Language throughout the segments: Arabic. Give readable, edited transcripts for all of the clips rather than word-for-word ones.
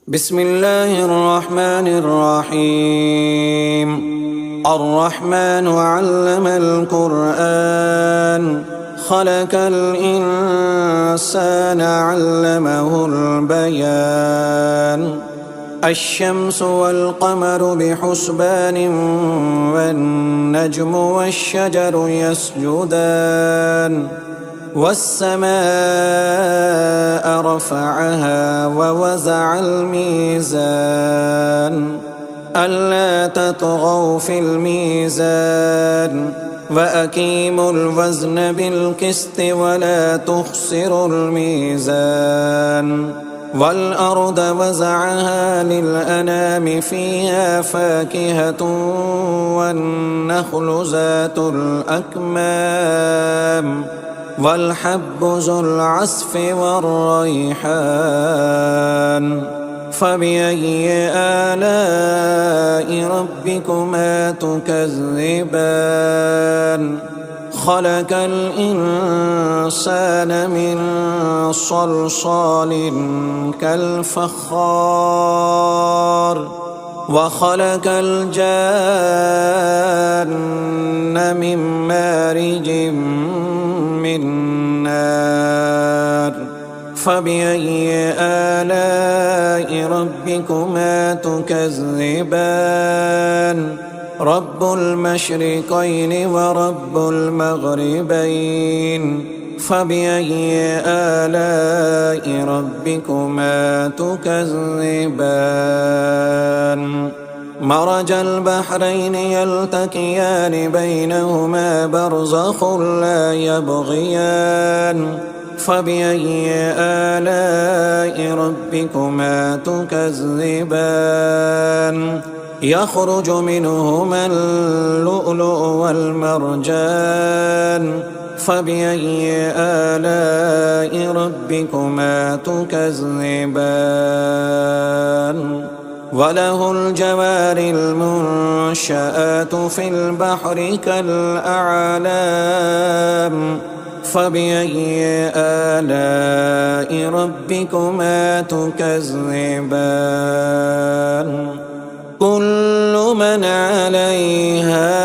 بسم الله الرحمن الرحيم. الرحمن علم القرآن خلق الإنسان علمه البيان. الشمس والقمر بحسبان والنجم والشجر يسجدان والسماء رفعها ووزع الميزان ألا تطغوا في الميزان وأقيموا الوزن بالقسط ولا تخسروا الميزان. والأرض وزعها للأنام فيها فاكهة والنخل ذات الأكمام والحب ذو العصف والريحان. فبأي آلاء ربكما تكذبان؟ خلق الإنسان من صلصال كالفخار وخلق الجان من مارج من نار. فبأي آلاء ربكما تكذبان؟ رب المشرقين ورب المغربين. فبأي آلاء ربكما تكذبان؟ مرج البحرين يلتقيان بينهما برزخ لا يبغيان. فبأي آلاء ربكما تكذبان؟ يخرج منهما اللؤلؤ والمرجان. فبأي آلاء ربكما تكذبان؟ وله الجوار المنشآت في البحر كالأعلام. فبأي آلاء ربكما تكذبان؟ كل من عليها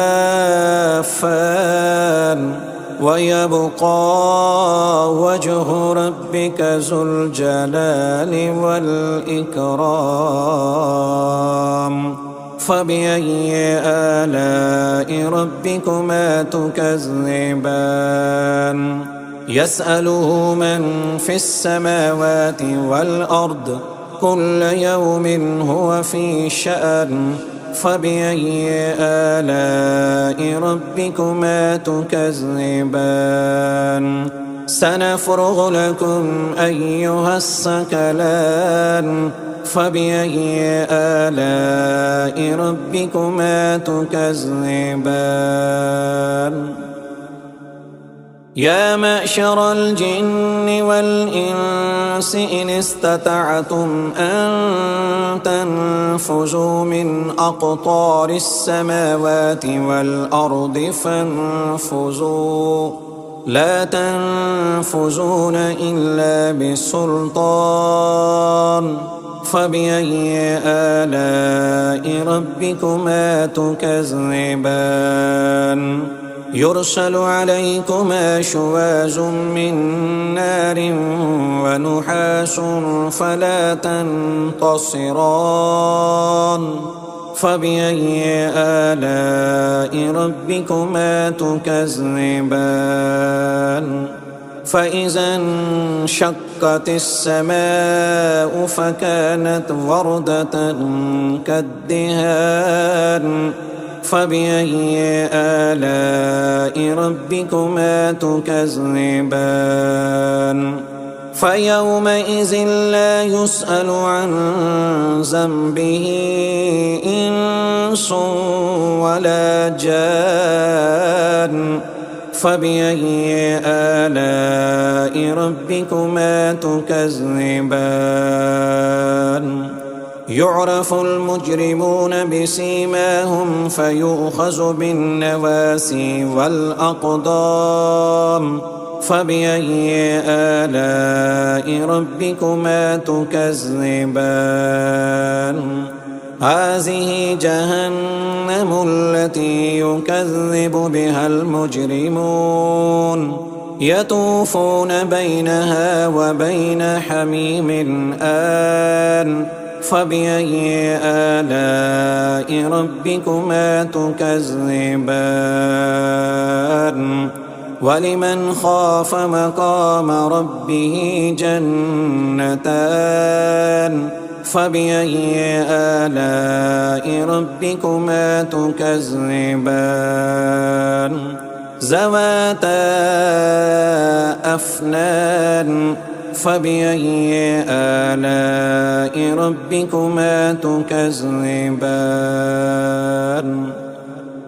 فان ويبقى وجه ربك ذو الجلال والإكرام. فبأي آلاء ربكما تكذبان؟ يسأله من في السماوات والأرض كل يوم هو في شأن. فبأي آلاء ربكما تكذبان؟ سنفرغ لكم أيها الثقلان. فبأي آلاء ربكما تكذبان؟ يا معشر الجن والإنس إن استطعتم أن تنفذوا من أقطار السماوات والأرض فانفذوا لا تنفذون إلا بسلطان. فبأي آلاء ربكما تكذبان؟ يرسل عليكما شواظ من نار ونحاس فلا تنتصران. فبأي آلاء ربكما تكذبان؟ فإذا انشقت السماء فكانت وردة كالدهان. فبأي آلاء ربكما تكذبان؟ فيومئذ لا يسأل عن ذنبه إنس ولا جان. فبأي آلاء ربكما تكذبان؟ يعرف المجرمون بسيماهم فيؤخذ بالنواسي والأقدام. فبأي آلاء ربكما تكذبان هذه جهنم التي يكذب بها المجرمون يطوفون بينها وبين حميم آن فبأي آلاء ربكما تكذبان ولمن خاف مقام ربه جنتان فبأي آلاء ربكما تكذبان ذواتا أفنان فبأي آلاء ربكما تكذبان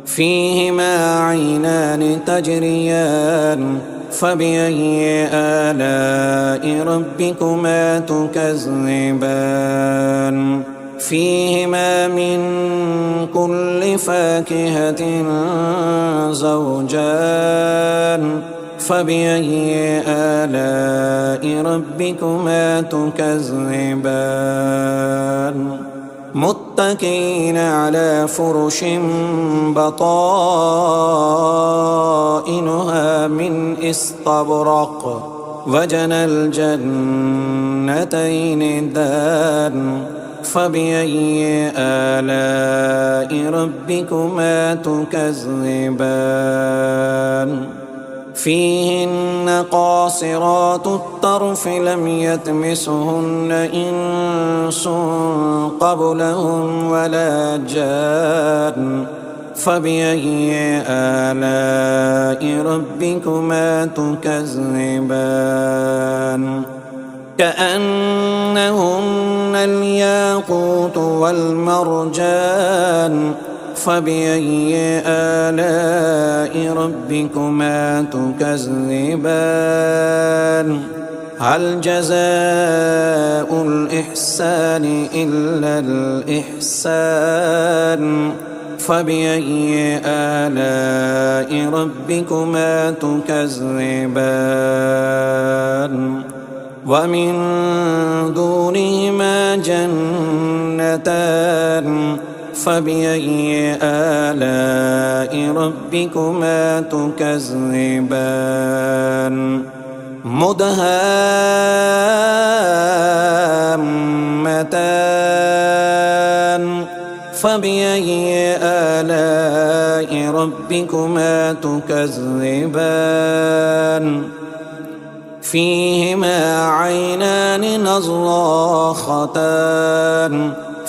فيهما عينان تجريان فبأي آلاء ربكما تكذبان فيهما من كل فاكهة زوجان فبأي آلاء ربكما تكذبان متكئين على فرش بطائنها من استبرق وجنى الجنتين دان فبأي آلاء ربكما تكذبان فيهن قاصرات الطرف لم يطمثهن إنس قبلهم ولا جان فبأي آلاء ربكما تكذبان كأنهن الياقوت والمرجان فبأي آلاء ربكما تكذبان هل جزاء الإحسان إلا الإحسان فبأي آلاء ربكما تكذبان ومن دونهما جنتان فبأي آلاء ربكما تكذبان مدهامتان فبأي آلاء ربكما تكذبان فيهما عينان نضاختان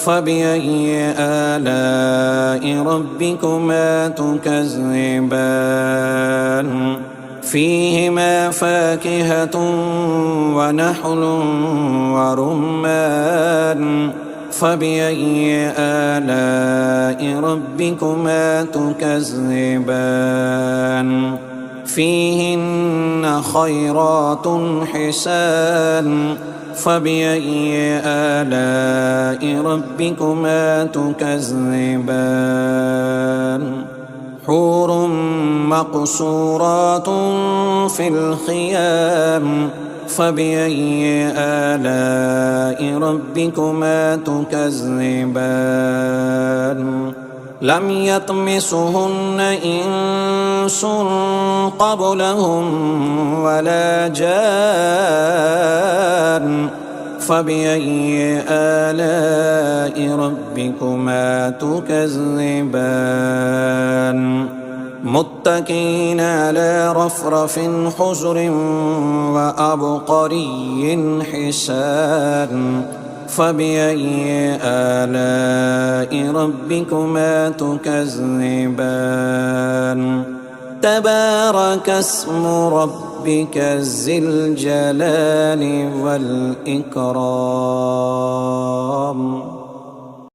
فبأي آلاء ربكما تكذبان فيهما فاكهة ونحل ورمان فبأي آلاء ربكما تكذبان فيهن خيرات حسان فبأي آلاء ربكما تكذبان حور مقصورات في الخيام فبأي آلاء ربكما تكذبان لم يطمثهن إنس قبلهم ولا جان فبأي آلاء ربكما تكذبان متكئين على رفرف خضر وعبقري حسان فبأي آلاء ربكما تكذبان تبارك اسم ربك ذي الجلال والإكرام